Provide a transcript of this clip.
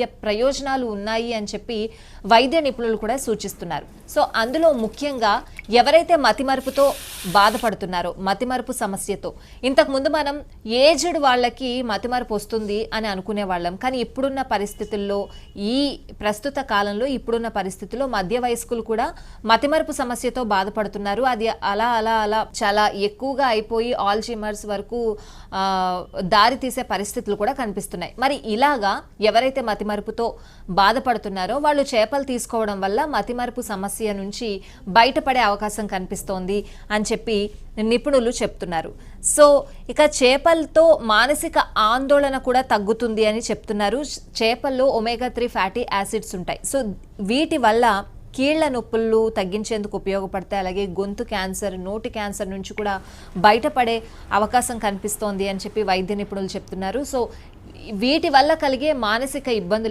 ప్రయోజనాలు ఉన్నాయి అని చెప్పి వైద్య నిపుణులు కూడా సూచిస్తున్నారు. సో అందులో ముఖ్యంగా ఎవరైతే మతిమరుపుతో బాధపడుతున్నారో, మతిమరుపు సమస్యతో, ఇంతకుముందు మనం ఏజ్డ్ వాళ్ళకి మతిమరుపు వస్తుంది అని అనుకునే వాళ్ళం. కానీ ఇప్పుడున్న పరిస్థితుల్లో, ఈ ప్రస్తుత కాలంలో ఇప్పుడున్న పరిస్థితుల్లో మధ్య వయస్కులు కూడా మతిమరుపు సమస్యతో బాధపడుతున్నారు. అది అలా అలా అలా చాలా ఎక్కువగా అయిపోయి ఆల్జీమర్స్ వరకు దారి తీసే పరిస్థితులు కూడా కనిపిస్తున్నాయి. మరి ఇలాగా ఎవరైతే మతిమరుపుతో బాధపడుతున్నారో వాళ్ళు చేపలు తీసుకోవడం వల్ల మతిమరుపు సమస్య నుంచి బయటపడే అవకాశం కనిపిస్తోంది అని చెప్పి నిపుణులు చెప్తున్నారు. సో ఇక చేపలతో మానసిక ఆందోళన కూడా తగ్గుతుంది అని చెప్తున్నారు. చేపల్లో ఒమేగా-3 ఫ్యాటీ యాసిడ్స్ ఉంటాయి. సో వీటి వల్ల కీళ్ల నొప్పులు తగ్గించేందుకు ఉపయోగపడతాయి. అలాగే గొంతు క్యాన్సర్, నోటి క్యాన్సర్ నుంచి కూడా బయటపడే అవకాశం కనిపిస్తోంది అని చెప్పి వైద్య నిపుణులు చెప్తున్నారు. సో వీటి వల్ల కలిగే మానసిక ఇబ్బందులు